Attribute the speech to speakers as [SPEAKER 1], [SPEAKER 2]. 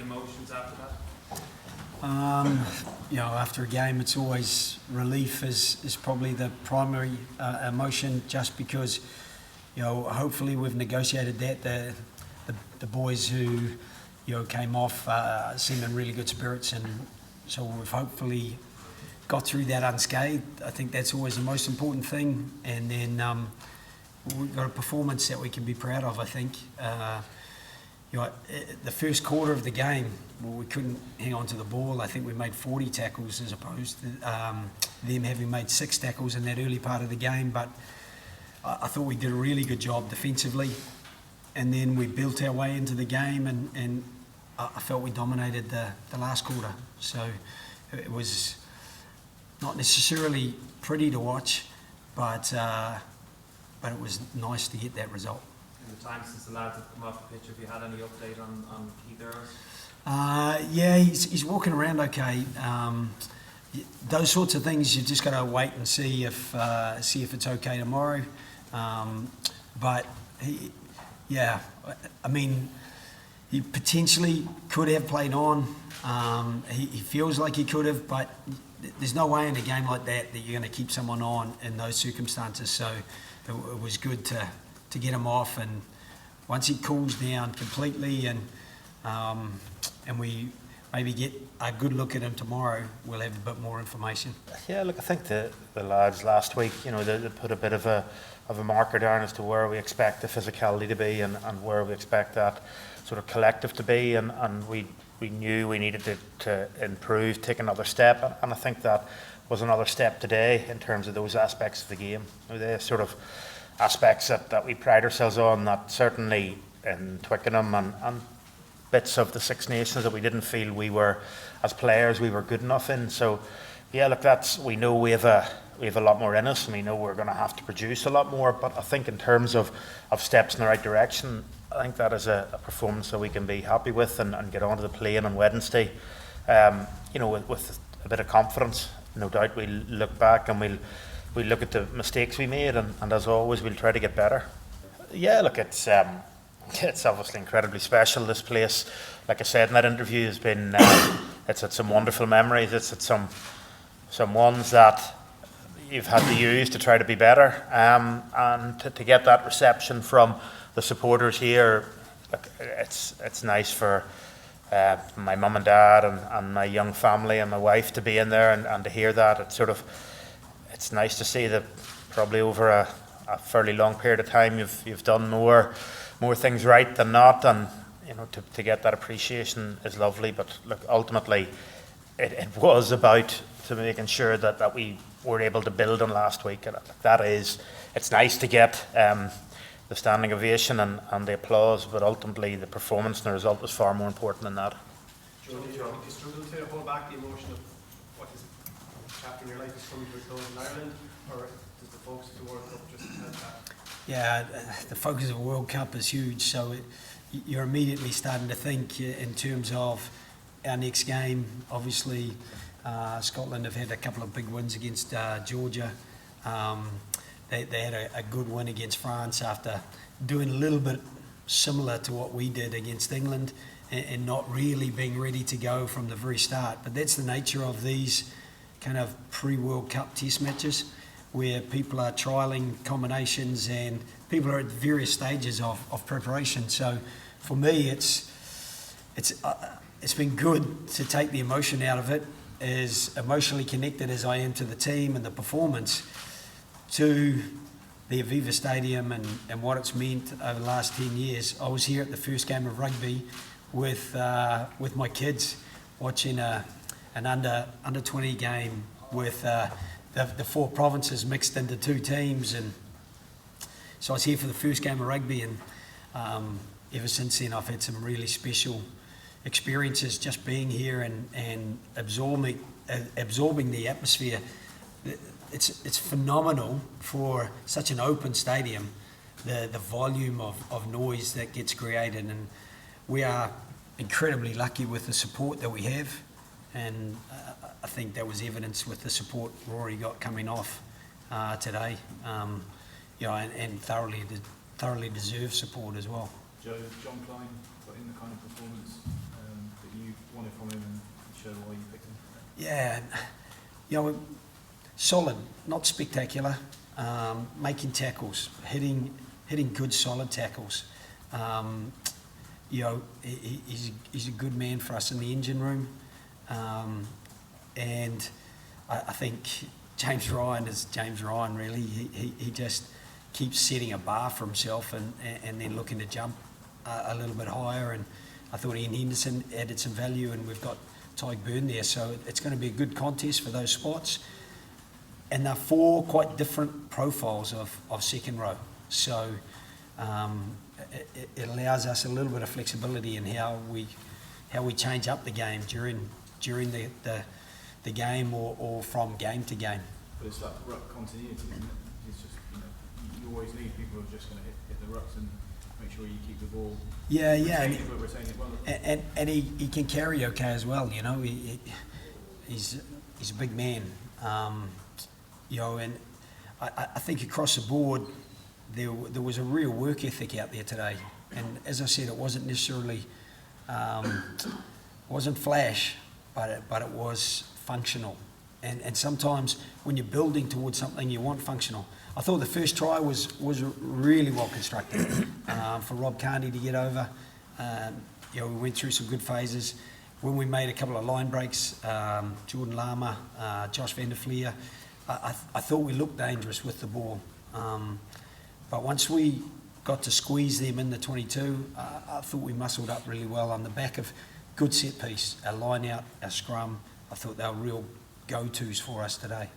[SPEAKER 1] the emotions after that?
[SPEAKER 2] After a game, it's always relief is probably the primary emotion, just because, hopefully we've negotiated that. The boys who, came off seem in really good spirits, and so we've hopefully got through that unscathed. I think that's always the most important thing, and then we've got a performance that we can be proud of, I think. The first quarter of the game, we couldn't hang on to the ball. I think we made 40 tackles as opposed to them having made 6 tackles in that early part of the game. But I thought we did a really good job defensively, and then we built our way into the game, and I felt we dominated the last quarter. So it was not necessarily pretty to watch, but it was nice to get that result.
[SPEAKER 1] In the time since the lads have come off the pitch, have you had any update on Keith Earls?
[SPEAKER 2] Yeah, he's walking around okay. Those sorts of things, you've just got to wait and see if it's okay tomorrow. But he potentially could have played on. He feels like he could have, but there's no way in a game like that you're going to keep someone on in those circumstances. So it was good to get him off, and once he cools down completely and we maybe get a good look at him tomorrow, we'll have a bit more information.
[SPEAKER 3] Yeah, look, I think the lads last week, they put a bit of a marker down as to where we expect the physicality to be and where we expect that sort of collective to be, and we knew we needed to improve, take another step, and I think that was another step today in terms of those aspects of the game. The sort of aspects that we pride ourselves on, that certainly in Twickenham and bits of the Six Nations that we didn't feel we were, as players, we were good enough in. So yeah, look, we know we have a lot more in us, and we know we're going to have to produce a lot more, but I think in terms of steps in the right direction, I think that is a performance that we can be happy with and get onto the plane on Wednesday, with a bit of confidence. No doubt we'll look back and we'll look at the mistakes we made, and as always, we'll try to get better. Yeah, look, it's obviously incredibly special, this place. Like I said in that interview, has been it's had some wonderful memories. It's had some ones that you've had to use to try to be better, and to get that reception from the supporters here, look, it's nice for my mum and dad and my young family and my wife to be in there and to hear that. It's nice to see that probably over a fairly long period of time you've done more things right than not, and to get that appreciation is lovely. But look, ultimately it was about to making sure that we were able to build on last week, and it's nice to get the standing ovation and the applause, but ultimately the performance and the result was far more important than that.
[SPEAKER 4] Joe, did you struggle to hold back the emotion of what this chapter in your life is coming to a close in Ireland, or does the focus of the World Cup just help that?
[SPEAKER 2] Yeah, the focus of the World Cup is huge, so you're immediately starting to think in terms of our next game. Obviously, Scotland have had a couple of big wins against Georgia. They had a good win against France after doing a little bit similar to what we did against England and not really being ready to go from the very start. But that's the nature of these kind of pre-World Cup test matches, where people are trialling combinations and people are at various stages of preparation. So for me, it's been good to take the emotion out of it, as emotionally connected as I am to the team and the performance, to the Aviva Stadium and what it's meant over the last 10 years. I was here at the first game of rugby with my kids, watching an under 20 game with the 4 provinces mixed into 2 teams, and so I was here for the first game of rugby, and ever since then I've had some really special experiences just being here and absorbing the atmosphere. It's phenomenal for such an open stadium, the volume of noise that gets created, and we are incredibly lucky with the support that we have, and I think that was evidenced with the support Rory got coming off today, and thoroughly deserved support as well.
[SPEAKER 5] Joe, John Klein put in the kind of performance that
[SPEAKER 2] Yeah, you know, solid, not spectacular. Making tackles, hitting good solid tackles. You know, he's a good man for us in the engine room, and I think James Ryan is James Ryan. Really, he just keeps setting a bar for himself and then looking to jump a little bit higher. And I thought Ian Henderson added some value, and we've got Tyke Byrne there, so it's going to be a good contest for those spots. And they're four quite different profiles of second row, so it allows us a little bit of flexibility in how we change up the game during the game or from game to game.
[SPEAKER 5] But it's like ruck continuity, isn't it? It's just, you always need people who are just going to hit the rucks and make sure you keep the ball.
[SPEAKER 2] Yeah.
[SPEAKER 5] Retain it, but retain it well.
[SPEAKER 2] And he can carry okay as well, you know. He's a big man, you know, and I think across the board there was a real work ethic out there today. And as I said, it wasn't necessarily wasn't flash, but it was functional. And sometimes when you're building towards something, you want functional. I thought the first try was really well constructed for Rob Carney to get over. You know, we went through some good phases. When we made a couple of line breaks, Jordan Lama, Josh van der Fleer, I thought we looked dangerous with the ball. But once we got to squeeze them in the 22, I thought we muscled up really well on the back of good set piece, our line out, our scrum. I thought they were real go-tos for us today.